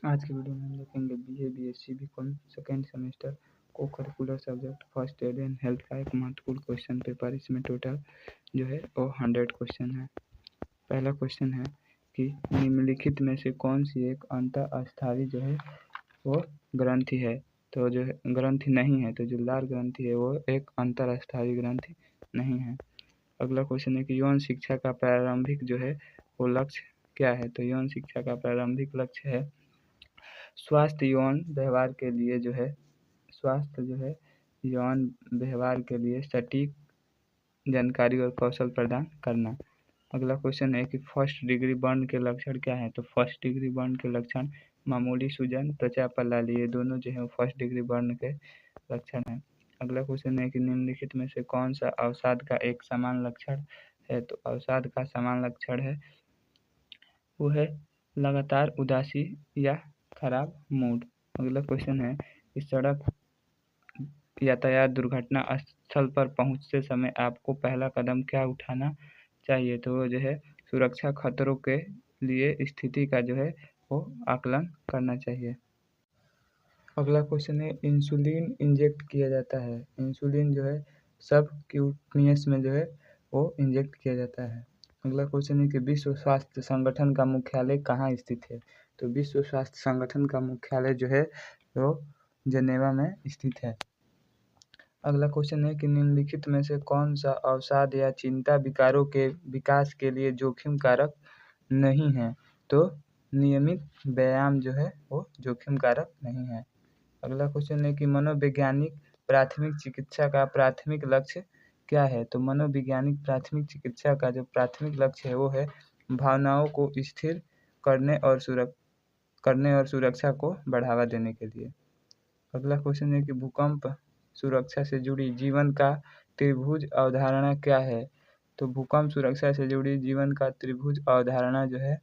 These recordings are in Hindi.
आज की वीडियो में हम देखेंगे BA BSc BCom second semester co-curricular subject first aid and health का एक महत्वपूर्ण क्वेश्चन पेपर। इसमें टोटल जो है वो 100 क्वेश्चन है। पहला क्वेश्चन है कि निम्नलिखित में से कौन सी एक अंतःस्थायी जो है वो ग्रंथि है। तो जो है ग्रंथि नहीं है, तो जो लाल ग्रंथि है वो एक अंतःस्थायी ग्रंथि नहीं है। अगला क्वेश्चन है कि यौन शिक्षा का प्रारंभिक जो है वो लक्ष्य क्या है। तो यौन शिक्षा का प्रारंभिक लक्ष्य है स्वास्थ्य यौन व्यवहार के लिए जो है यौन व्यवहार के लिए सटीक जानकारी और कौशल प्रदान करना। अगला क्वेश्चन है कि फर्स्ट डिग्री बर्न के लक्षण क्या है। तो फर्स्ट डिग्री बर्न के लक्षण मामूली सूजन, त्वचा पर लाली, ये दोनों जो है फर्स्ट डिग्री बर्न के लक्षण हैं। अगला क्वेश्चन है कि निम्नलिखित में से कौन सा अवसाद का एक समान लक्षण है। तो अवसाद का समान लक्षण है वो है लगातार उदासी या खराब मूड। अगला क्वेश्चन है कि सड़क यातायात दुर्घटना स्थल पर पहुंचते समय आपको पहला कदम क्या उठाना चाहिए। तो वो जो है सुरक्षा खतरों के लिए स्थिति का जो है वो आकलन करना चाहिए। अगला क्वेश्चन है इंसुलिन इंजेक्ट किया जाता है। इंसुलिन जो है सब क्यूटनियस में जो है वो इंजेक्ट किया जाता है। अगला क्वेश्चन है कि विश्व स्वास्थ्य संगठन का मुख्यालय कहाँ स्थित है। तो विश्व स्वास्थ्य संगठन का मुख्यालय जो है वो जेनेवा में स्थित है। अगला क्वेश्चन है कि निम्नलिखित में से कौन सा अवसाद या चिंता विकारों के विकास के लिए जोखिम कारक नहीं है। तो नियमित व्यायाम जो है वो जोखिम कारक नहीं है। अगला क्वेश्चन है कि मनोवैज्ञानिक प्राथमिक चिकित्सा का प्राथमिक लक्ष्य क्या है। तो मनोवैज्ञानिक प्राथमिक चिकित्सा का जो प्राथमिक लक्ष्य है वो है भावनाओं को स्थिर करने और सुरक्षा को बढ़ावा देने के लिए। अगला क्वेश्चन है कि भूकंप सुरक्षा से जुड़ी जीवन का त्रिभुज अवधारणा क्या है। तो भूकंप सुरक्षा से जुड़ी जीवन का त्रिभुज अवधारणा जो है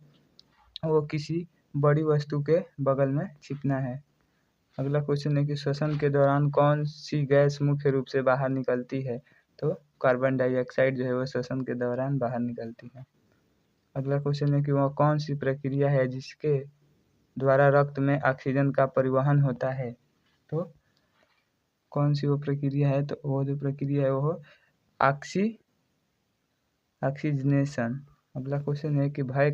वो किसी बड़ी वस्तु के बगल में छिपना है। अगला क्वेश्चन है कि श्वसन के दौरान कौन सी गैस मुख्य रूप से बाहर निकलती है। तो कार्बन डाइऑक्साइड जो है वो श्वसन के दौरान बाहर निकलती है। अगला क्वेश्चन है कि वह कौन सी प्रक्रिया है जिसके द्वारा रक्त में ऑक्सीजन का परिवहन होता है। तो कौन सी वो प्रक्रिया है। तो वो जो प्रक्रिया है वो ऑक्सीजनेशन। अगला क्वेश्चन है कि भय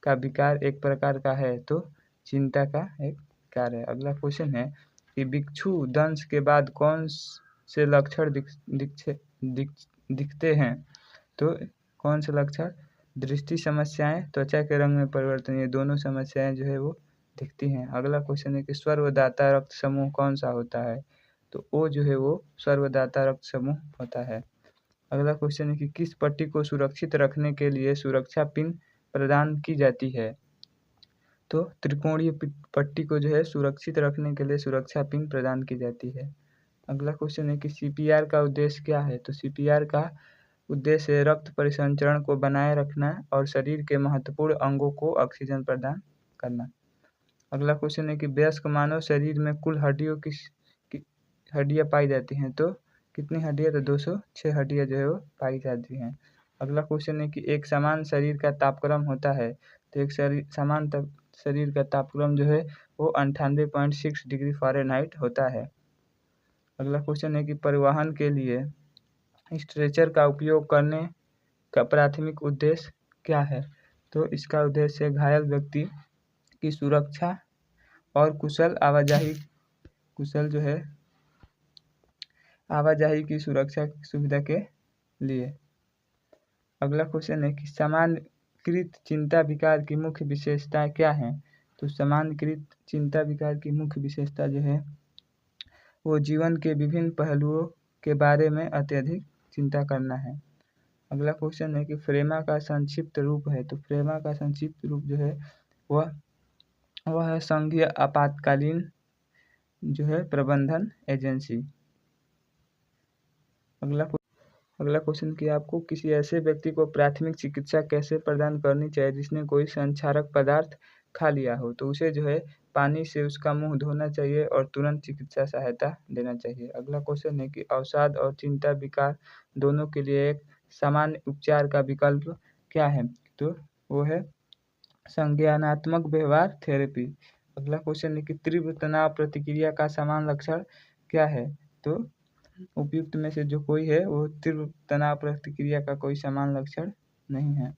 का विकार एक प्रकार का है। तो चिंता का एक विकार है। अगला क्वेश्चन है कि भिक्षु दंश के बाद कौन से लक्षण दिखते हैं। तो कौन से लक्षण दृष्टि समस्याएं, त्वचा के रंग में परिवर्तन, ये दोनों समस्याएं जो है वो दिखती हैं। अगला क्वेश्चन है कि सर्वदाता रक्त समूह कौन सा होता है। तो वो जो है वो सर्वदाता रक्त समूह होता है। अगला क्वेश्चन है कि किस पट्टी को सुरक्षित रखने के लिए सुरक्षा पिन प्रदान की जाती है। तो त्रिकोणीय पट्टी को जो है सुरक्षित रखने के लिए सुरक्षा पिन प्रदान की जाती है। अगला क्वेश्चन है कि सीपीआर का उद्देश्य क्या है। तो सीपीआर का उद्देश्य रक्त परिसंचरण को बनाए रखना और शरीर के महत्वपूर्ण अंगों को ऑक्सीजन प्रदान करना। अगला क्वेश्चन है कि वयस्क मानव शरीर में कुल हड्डियां पाई जाती हैं। तो कितनी हड्डियां। तो 206 हड्डियां जो है वो पाई जाती हैं। अगला क्वेश्चन है कि एक समान शरीर का तापक्रम होता है। तो एक समान शरीर का तापक्रम जो है वो 98.6 डिग्री फ़ारेनहाइट होता है। अगला क्वेश्चन है कि परिवहन के लिए स्ट्रेचर का उपयोग करने का प्राथमिक उद्देश्य क्या है। तो इसका उद्देश्य घायल व्यक्ति की सुरक्षा और कुशल आवाजाही की सुविधा के लिए। अगला क्वेश्चन है कि सामान्यकृत चिंता विकार की मुख्य विशेषताएं क्या हैं। तो सामान्यकृत चिंता विकार की मुख्य विशेषता जो है वो जीवन के विभिन्न पहलुओं के बारे में अत्यधिक चिंता करना है। अगला क्वेश्चन है कि फ्रेमा का संक्षिप्त रूप है। तो फ्रेमा का संक्षिप्त रूप जो है वह है संघीय आपातकालीन जो है प्रबंधन एजेंसी। अगला क्वेश्चन कि आपको किसी ऐसे व्यक्ति को प्राथमिक चिकित्सा कैसे प्रदान करनी चाहिए जिसने कोई संक्षारक पदार्थ खा लिया हो। तो उसे जो है पानी से उसका मुंह धोना चाहिए और तुरंत चिकित्सा सहायता देना चाहिए। अगला क्वेश्चन है कि अवसाद और चिंता विकार दोनों के लिए एक सामान्य उपचार का विकल्प क्या है। तो वो है संज्ञानात्मक व्यवहार थेरेपी। अगला क्वेश्चन है कि तीव्र तनाव प्रतिक्रिया का समान लक्षण क्या है? तो उपयुक्त में से जो कोई है वो तीव्र तनाव प्रतिक्रिया का कोई समान लक्षण नहीं है।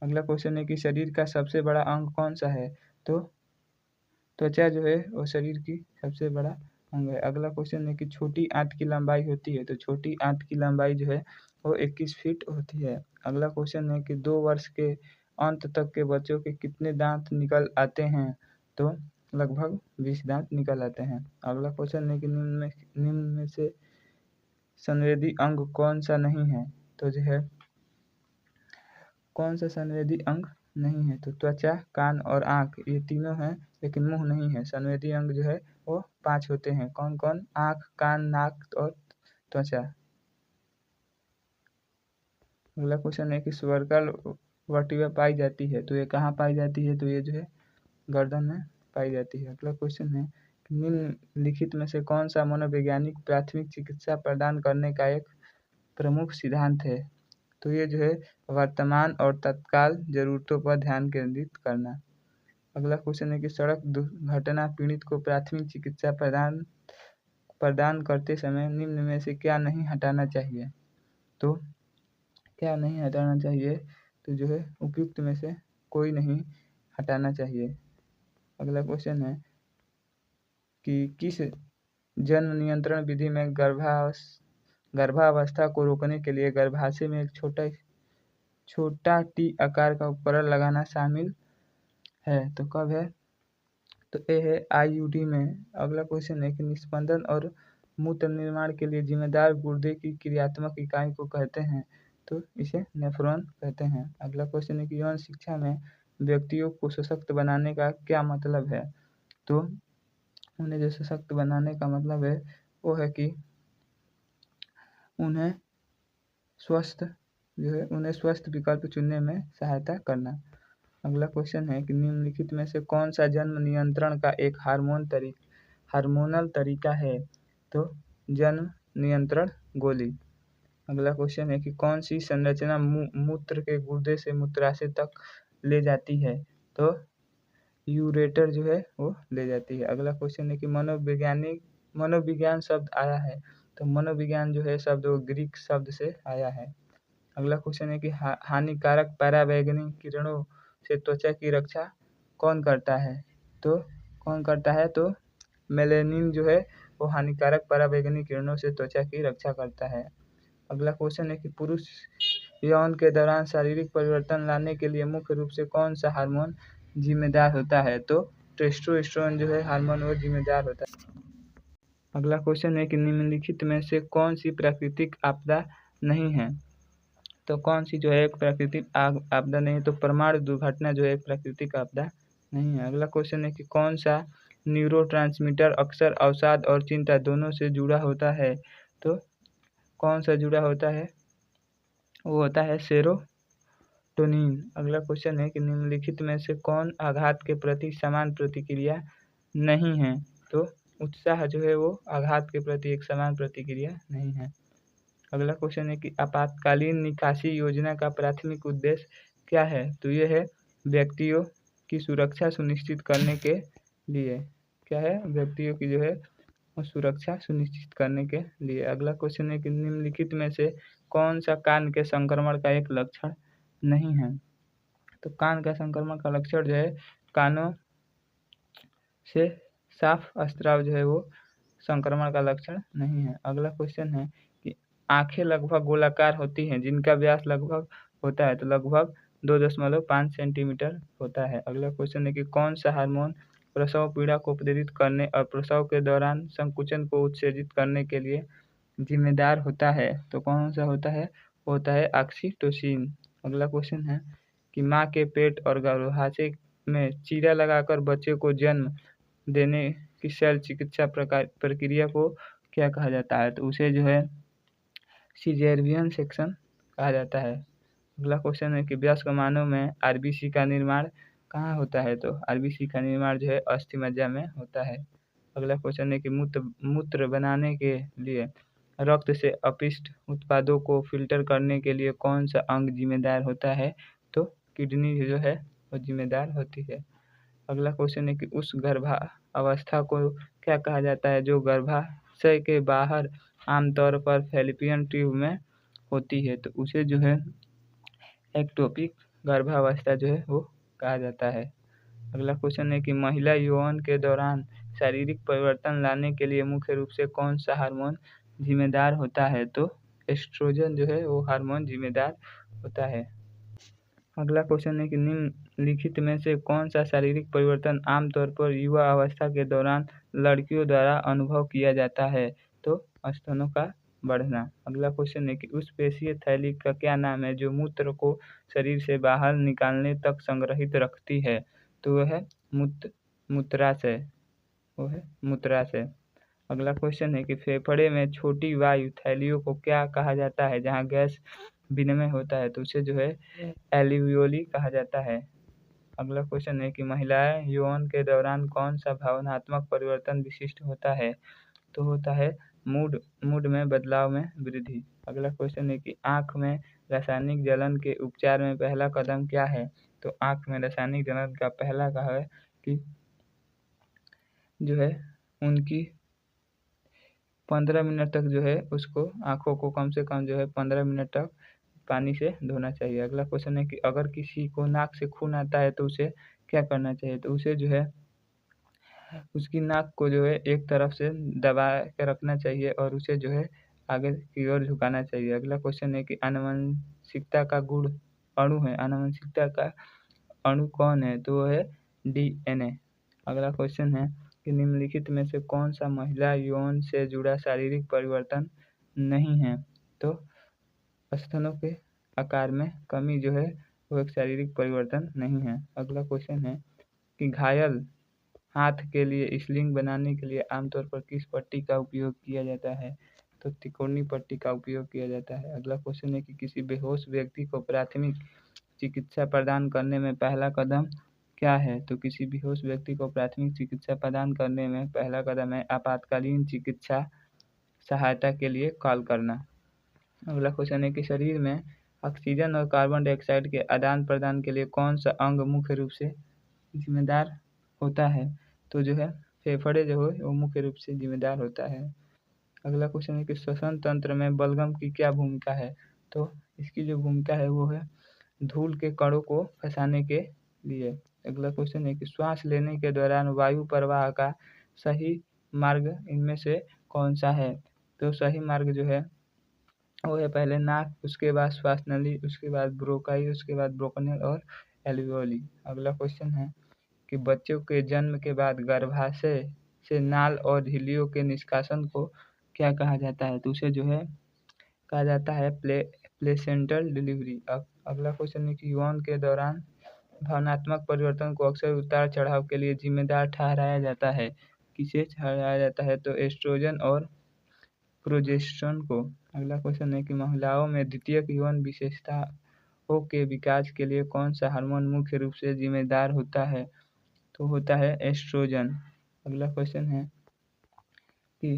अगला क्वेश्चन है कि शरीर का सबसे बड़ा अंग कौन सा है? तो त्वचा जो है वो शरीर की सबसे बड़ा अंग है। अगला क्वेश्चन है कि छोटी आंत की लंबाई होती है, तो छोटी आंत की लंबाई जो है वो 21 फीट होती है। अगला क्वेश्चन है कि 2 वर्ष के अंत तक के बच्चों के कितने दांत निकल आते हैं? तो लगभग 20 दांत निकल आते हैं। अगला क्वेश्चन है कि निम्न में से संवेदी अंग कौन सा नहीं है? तो जो है कौन सा संवेदी अंग नहीं है? तो त्वचा, कान और आँख ये तीनों हैं, लेकिन मुंह नहीं है। संवेदी अंग जो है वो 5 होते हैं। कौन कौन? आँख, कान, नाक और त्वचा। अगला क्वेश्चन है कि स्वर्कल वर्टिब्रा पाई जाती है, तो ये कहाँ पाई जाती है? तो ये जो है गर्दन में पाई जाती है। अगला क्वेश्चन है कि निम्नलिखित में से कौन सा मनोवैज्ञानिक प्राथमिक चिकित्सा प्रदान करने का एक प्रमुख सिद्धांत है? तो ये जो है वर्तमान और तत्काल ज़रूरतों पर ध्यान केंद्रित करना। अगला क्वेश्चन है कि सड़क दुर्घटना पीड़ित को प्राथमिक चिकित्सा प्रदान करते समय निम्न में से क्या नहीं हटाना चाहिए? तो क्या नहीं हटाना चाहिए? तो जो है उपयुक्त में से कोई नहीं हटाना चाहिए। अगला क्वेश्चन है कि किस जन्म नियंत्रण विधि में गर्भावस्था को रोकने के लिए गर्भाशय में एक छोटा टी आकार का उपकरण लगाना शामिल है? तो कब है? तो ए है आईयूडी में। अगला क्वेश्चन है कि निस्पंदन और मूत्र निर्माण के लिए जिम्मेदार गुर्दे की क्रियात्मक इकाई को कहते हैं? तो इसे नेफ्रॉन कहते हैं। अगला क्वेश्चन है कि यौन शिक्षा में व्यक्तियों को सशक्त बनाने का क्या मतलब है? तो उन्हें जो सशक्त बनाने का मतलब है वो है कि उन्हें स्वस्थ विकल्प चुनने में सहायता करना। अगला क्वेश्चन है कि निम्नलिखित में से कौन सा जन्म नियंत्रण का एक हार्मोनल तरीका है? तो जन्म नियंत्रण गोली। अगला क्वेश्चन है कि कौन सी संरचना मूत्र के गुर्दे से मूत्राशय तक ले जाती है? तो यूरेटर जो है वो ले जाती है। अगला क्वेश्चन है कि मनोविज्ञान शब्द आया है, तो मनोविज्ञान जो है शब्द वो ग्रीक शब्द से आया है। अगला क्वेश्चन है कि हानिकारक पराबैंगनी किरणों से त्वचा की रक्षा कौन करता है? तो कौन करता है? तो मेलेनिन जो है वो हानिकारक पराबैंगनी किरणों से त्वचा की रक्षा करता है। अगला क्वेश्चन है कि पुरुष यौन के दौरान शारीरिक परिवर्तन लाने के लिए मुख्य रूप से कौन सा हार्मोन जिम्मेदार होता है? तो टेस्टोस्टेरोन जो है हार्मोन वो जिम्मेदार होता है। अगला क्वेश्चन है कि निम्नलिखित में से कौन सी प्राकृतिक आपदा नहीं है? तो कौन सी जो है एक प्राकृतिक आपदा नहीं है? तो परमाणु दुर्घटना जो है एक प्राकृतिक आपदा नहीं है। अगला क्वेश्चन है कि कौन सा न्यूरोट्रांसमीटर अक्सर अवसाद और चिंता दोनों से जुड़ा होता है? तो कौन सा जुड़ा होता है? वो होता है सेरोटोनिन। अगला क्वेश्चन है कि निम्नलिखित में से कौन आघात के प्रति समान प्रतिक्रिया नहीं है? तो उत्साह जो है वो आघात के प्रति एक समान प्रतिक्रिया नहीं है। अगला क्वेश्चन है कि आपातकालीन निकासी योजना का प्राथमिक उद्देश्य क्या है? तो ये है व्यक्तियों की सुरक्षा सुनिश्चित करने के लिए। क्या है? व्यक्तियों की जो है वो सुरक्षा सुनिश्चित करने के लिए। अगला क्वेश्चन है कि निम्नलिखित में से कौन सा कान के संक्रमण का एक लक्षण नहीं है? तो कान का संक्रमण का लक्षण जो है कानों से साफ स्राव जो है वो संक्रमण का लक्षण नहीं है। अगला क्वेश्चन है कि आंखें लगभग गोलाकार होती हैं जिनका व्यास लगभग होता है, तो लगभग 2.5 सेंटीमीटर होता है। अगला क्वेश्चन है कि कौन सा हार्मोन प्रसव पीड़ा को प्रेरित करने और प्रसव के दौरान संकुचन को उत्तेजित करने के लिए जिम्मेदार होता है? तो कौन सा होता है? होता है ऑक्सीटोसिन। अगला क्वेश्चन है कि माँ के पेट और गर्भाशय में चीरा लगाकर बच्चे को जन्म देने की शल्य चिकित्सा प्रक्रिया को क्या कहा जाता है? तो उसे जो है सिजेरियन सेक्शन कहा जाता है। अगला क्वेश्चन है कि वयस्क मानव में आरबीसी का निर्माण कहाँ होता है? तो आरबीसी का निर्माण जो है अस्थि मज्जा में होता है। अगला क्वेश्चन है कि मूत्र बनाने के लिए रक्त से अपशिष्ट उत्पादों को फिल्टर करने के लिए कौन सा अंग जिम्मेदार होता है? तो किडनी जो है वो जिम्मेदार होती है। अगला क्वेश्चन है कि उस गर्भावस्था को क्या कहा जाता है जो गर्भाशय के बाहर आमतौर पर फैलोपियन ट्यूब में होती है, तो उसे जो है एक्टोपिक गर्भावस्था जो है वो कहा जाता है। अगला क्वेश्चन है कि महिला यौवन के दौरान शारीरिक परिवर्तन लाने के लिए मुख्य रूप से कौन सा हार्मोन जिम्मेदार होता है, तो एस्ट्रोजन जो है वो हार्मोन जिम्मेदार होता है। अगला क्वेश्चन है कि निम्नलिखित में से कौन सा शारीरिक परिवर्तन आमतौर पर युवा अवस्था के दौरान लड़कियों द्वारा अनुभव किया जाता है, तो स्तनों का बढ़ना। अगला क्वेश्चन है कि उस पेशीय थैली का क्या नाम है जो मूत्र को शरीर से बाहर निकालने तक संग्रहित रखती है, तो वह है मूत्राशय, वो है मूत्राशय। अगला क्वेश्चन है कि फेफड़े में छोटी वायु थैलियों को क्या कहा जाता है जहाँ गैस विनिमय होता है, तो उसे जो है एल्वियोली कहा जाता है। अगला क्वेश्चन है कि महिलाएं यौवन के दौरान कौन सा भावनात्मक परिवर्तन विशिष्ट होता है, तो होता है मूड में बदलाव में वृद्धि। अगला क्वेश्चन है कि आँख में रासायनिक जलन के उपचार में पहला कदम क्या है, तो आँख में रासायनिक जलन का पहला कहा है कि जो है उनकी 15 मिनट तक जो है उसको आँखों को कम से कम जो है 15 मिनट तक पानी से धोना चाहिए। अगला क्वेश्चन है कि अगर किसी को नाक से खून आता है तो उसे क्या करना चाहिए, तो उसे जो है उसकी नाक को जो है एक तरफ से दबा के रखना चाहिए और उसे जो है आगे की ओर झुकाना चाहिए। अगला क्वेश्चन है कि आनुवंशिकता का गुण अणु है, आनुवंशिकता का अणु कौन है, तो वो है DNA। अगला क्वेश्चन है कि निम्नलिखित में से कौन सा महिला यौन से जुड़ा शारीरिक परिवर्तन नहीं है, तो स्तनों के आकार में कमी जो है वो एक शारीरिक परिवर्तन नहीं है। अगला क्वेश्चन है कि घायल हाथ के लिए स्लिंग बनाने के लिए आमतौर पर किस पट्टी का उपयोग किया जाता है, तो त्रिकोणीय पट्टी का उपयोग किया जाता है। अगला क्वेश्चन है कि किसी बेहोश व्यक्ति को प्राथमिक चिकित्सा प्रदान करने में पहला कदम क्या है, तो किसी बेहोश व्यक्ति को प्राथमिक चिकित्सा प्रदान करने में पहला कदम है आपातकालीन चिकित्सा सहायता के लिए कॉल करना। अगला क्वेश्चन है कि शरीर में ऑक्सीजन और कार्बन डाइऑक्साइड के आदान प्रदान के लिए कौन सा अंग मुख्य रूप से जिम्मेदार होता है, तो जो है फेफड़े जो है वो मुख्य रूप से जिम्मेदार होता है। अगला क्वेश्चन है कि श्वसन तंत्र में बलगम की क्या भूमिका है, तो इसकी जो भूमिका है वो है धूल के कणों को फंसाने के लिए। अगला क्वेश्चन है कि श्वास लेने के दौरान वायु प्रवाह का सही मार्ग इनमें से कौन सा है, तो सही मार्ग जो है वो है पहले नाक, उसके बाद श्वास नली, उसके बाद ब्रोकाई, उसके बाद ब्रोकनल और एल्वियोली। अगला क्वेश्चन है कि बच्चों के जन्म के बाद गर्भाशय से नाल और झिल्लियों के निष्कासन को क्या कहा जाता है, तो उसे जो है कहा जाता है प्लेसेंटल डिलीवरी। अब अगला क्वेश्चन है कि यौन के दौरान भावनात्मक परिवर्तन को अक्सर उतार चढ़ाव के लिए जिम्मेदार ठहराया जाता है, किसे ठहराया जाता है, तो एस्ट्रोजन और प्रोजेस्टेरोन को। अगला क्वेश्चन है कि महिलाओं में द्वितीयक यौन विशेषताओं के विकास के लिए कौन सा हार्मोन मुख्य रूप से जिम्मेदार होता है, तो होता है एस्ट्रोजन। अगला क्वेश्चन है कि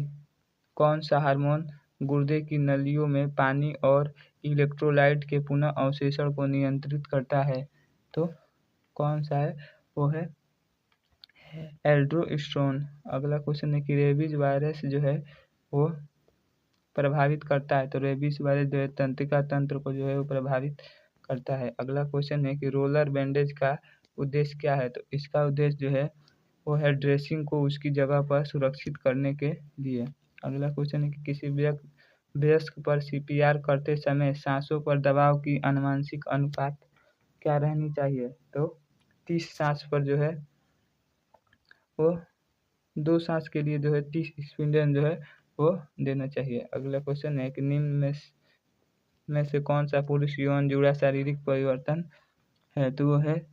कौन सा हार्मोन गुर्दे की नलियों में पानी और इलेक्ट्रोलाइट के पुनः अवशोषण को नियंत्रित करता है, तो कौन सा है, वो है एल्डोस्टेरोन। अगला क्वेश्चन है कि रेबीज वायरस जो है वो प्रभावित करता है, तो रेबीज वायरस जो है तंत्रिका तंत्र को जो है वो प्रभावित करता है। अगला क्वेश्चन है कि रोलर बैंडेज का उद्देश्य क्या है, तो इसका उद्देश्य जो है वो है ड्रेसिंग को उसकी जगह पर सुरक्षित करने के लिए। अगला क्वेश्चन है कि किसी वयस्क पर CPR करते समय सांसों पर दबाव की आनुवंशिक अनुपात क्या रहनी चाहिए, तो 30 सांस पर जो है वो 2 सांस के लिए जो है 30 स्पिंडल जो है वो देना चाहिए। अगला क्वेश्चन है कि निम्न में से कौन सा पुरुष यौन जुड़ा शारीरिक परिवर्तन है, तो वो है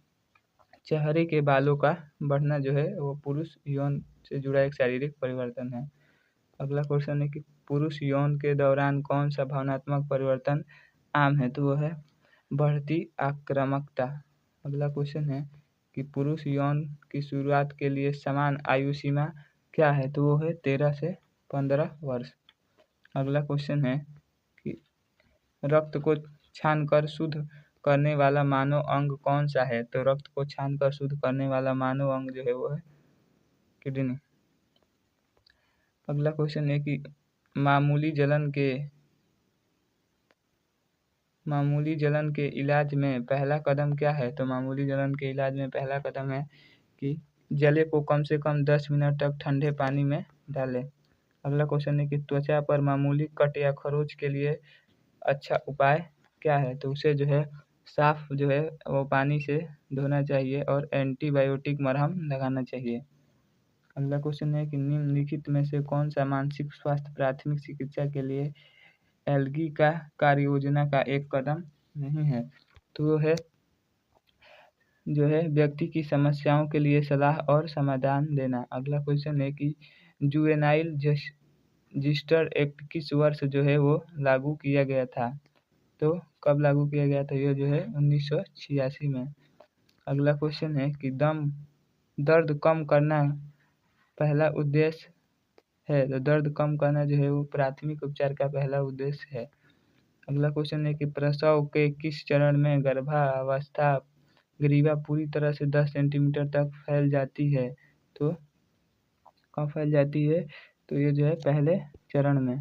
चेहरे के बालों का बढ़ना जो है वो पुरुष यौन से जुड़ा एक शारीरिक परिवर्तन है। अगला क्वेश्चन है कि पुरुष यौन के दौरान कौन सा भावनात्मक परिवर्तन आम है, तो वो है बढ़ती आक्रामकता। अगला क्वेश्चन है कि पुरुष यौन की शुरुआत के लिए समान आयु सीमा क्या है, तो वो है 13 से 15 वर्ष। अगला क्वेश्चन है कि रक्त को छानकर शुद्ध करने वाला मानव अंग कौन सा है? तो रक्त को छानकर शुद्ध करने वाला मानव अंग जो है वो है किडनी। अगला क्वेश्चन है कि मामूली जलन के इलाज में पहला कदम क्या है? तो मामूली जलन के इलाज में पहला कदम है कि जले को कम से कम 10 मिनट तक ठंडे पानी में डालें। अगला क्वेश्चन है कि त्वचा पर मामूली कट या खरोच के लिए अच्छा उपाय क्या है? तो उसे जो है साफ जो है वो पानी से धोना चाहिए और एंटीबायोटिक मरहम लगाना चाहिए। अगला क्वेश्चन है कि निम्नलिखित में से कौन सा मानसिक स्वास्थ्य प्राथमिक चिकित्सा के लिए एल्गी का कार्य योजना का एक कदम नहीं है? तो वो है जो है व्यक्ति की समस्याओं के लिए सलाह और समाधान देना। अगला क्वेश्चन है कि जुवेनाइल रजिस्टर एक्ट किस वर्ष जो है वो लागू किया गया था? तो कब लागू किया गया था? यह जो है 1986 में। अगला क्वेश्चन है कि दर्द कम करना पहला उद्देश्य है, तो दर्द कम करना जो है वो प्राथमिक उपचार का पहला उद्देश्य है। अगला क्वेश्चन है कि प्रसव के किस चरण में गर्भावस्था ग्रीवा पूरी तरह से 10 सेंटीमीटर तक फैल जाती है? तो कब फैल जाती है? तो ये जो है पहले चरण में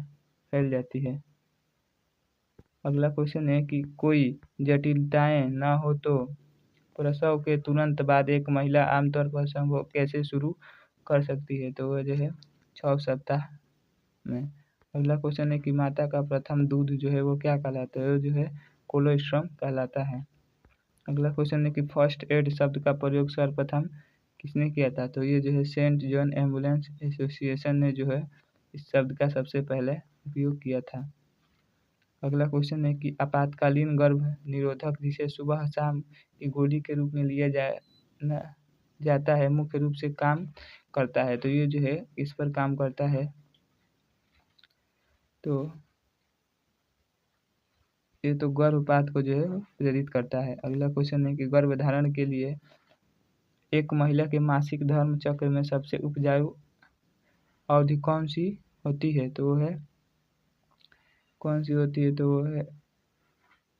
फैल जाती है। अगला क्वेश्चन है कि कोई जटिलताएं न हो तो प्रसव के तुरंत बाद एक महिला आमतौर पर संभोग कैसे शुरू कर सकती है? तो वह जो है 6 सप्ताह में। अगला क्वेश्चन है कि माता का प्रथम दूध जो है वो क्या कहलाता है? वो जो है कोलोस्ट्रम कहलाता है। अगला क्वेश्चन है कि फर्स्ट एड शब्द का प्रयोग सर्वप्रथम किसने किया था? तो ये जो है सेंट जॉन एम्बुलेंस एसोसिएशन ने जो है इस शब्द का सबसे पहले उपयोग किया था। अगला क्वेश्चन है कि आपातकालीन गर्भ निरोधक जिसे सुबह शाम की गोली के रूप में लिया जाता है मुख्य रूप से काम करता है? तो ये जो है इस पर काम करता है, तो ये तो गर्भपात को जो है प्रेरित करता है। अगला क्वेश्चन है कि गर्भधारण के लिए एक महिला के मासिक धर्म चक्र में सबसे उपजाऊ अवधि कौन सी होती है? तो वो है कौन सी होती है? तो वो है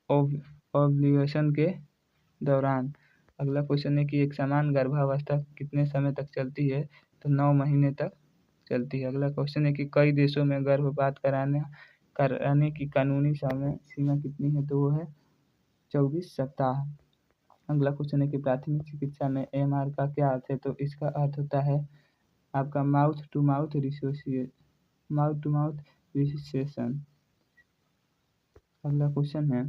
ओव्यूलेशन के दौरान। अगला क्वेश्चन है कि एक समान गर्भावस्था कितने समय तक चलती है? तो 9 महीने तक चलती है। अगला क्वेश्चन है कि कई देशों में गर्भपात कराने की कानूनी समय सीमा कितनी है? तो वो है 24 सप्ताह। अगला क्वेश्चन है कि प्राथमिक चिकित्सा में एमआर का क्या अर्थ है? तो इसका अर्थ होता है आपका माउथ टू माउथ रिसोसिएशन। अगला क्वेश्चन है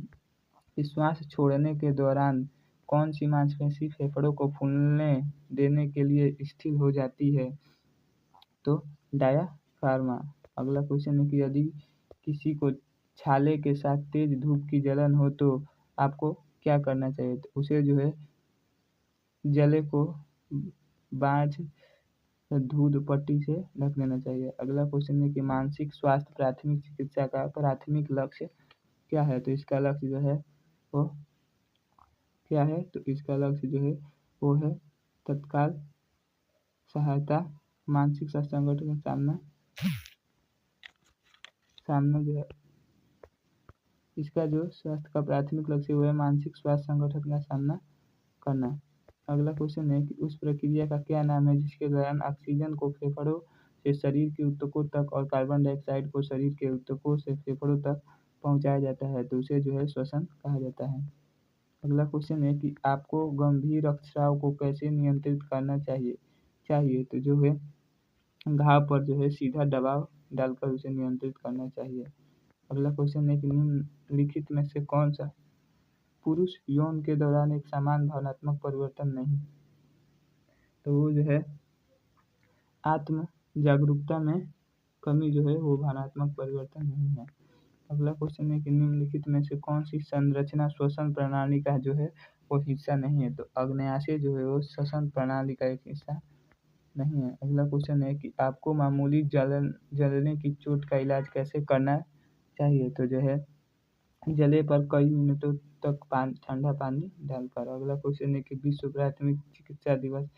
कि श्वास छोड़ने के दौरान कौन सी मांसपेशी फेफड़ों को फूलने देने के लिए स्थिर हो जाती है? तो डायाफ्राम। अगला क्वेश्चन है कि यदि किसी को छाले के साथ तेज धूप की जलन हो तो आपको क्या करना चाहिए? तो उसे जो है जले को बांझ दूध पट्टी से ढक देना चाहिए। अगला क्वेश्चन है कि मानसिक स्वास्थ्य प्राथमिक चिकित्सा का प्राथमिक लक्ष्य क्या है? तो इसका लक्ष्य जो है वो क्या है? तो इसका लक्ष्य जो है वो है तत्काल सहायता, मानसिक स्वास्थ्य संकट का सामना जो है इसका जो स्वास्थ्य का प्राथमिक लक्ष्य वो है मानसिक स्वास्थ्य संगठन का सामना करना। अगला क्वेश्चन है कि उस प्रक्रिया का क्या नाम है जिसके दौरान ऑक्सीजन को फेफड़ों से शरीर के ऊतकों तक और कार्बन डाइऑक्साइड को शरीर के ऊतकों से फेफड़ों तक पहुंचाया जाता है? तो उसे जो है श्वसन कहा जाता है। अगला क्वेश्चन है कि आपको गंभीर रक्तस्राव को कैसे नियंत्रित करना चाहिए? तो जो है घाव पर जो है सीधा दबाव डालकर उसे नियंत्रित करना चाहिए। अगला क्वेश्चन है कि निम्नलिखित में से कौन सा पुरुष यौन के दौरान एक समान भावनात्मक परिवर्तन नहीं? तो वो जो है आत्म जागरूकता में कमी जो है वो भावनात्मक परिवर्तन नहीं है। अगला क्वेश्चन है कि निम्नलिखित में से कौन सी संरचना श्वसन प्रणाली का जो है वो हिस्सा नहीं है? तो अग्न्याशय जो है वो श्वसन प्रणाली का एक हिस्सा नहीं है। अगला क्वेश्चन है कि आपको मामूली जलने की चोट का इलाज कैसे करना चाहिए? तो जो है जले पर कई मिनटों तक ठंडा पानी डालकर। अगला क्वेश्चन है कि विश्व प्राथमिक चिकित्सा दिवस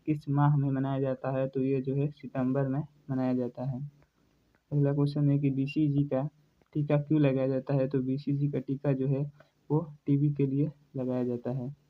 किस माह में मनाया जाता है? तो ये जो है सितंबर में मनाया जाता है। अगला क्वेश्चन है कि बीसीजी का टीका क्यों लगाया जाता है? तो बीसीजी का टीका जो है वो टीवी के लिए लगाया जाता है।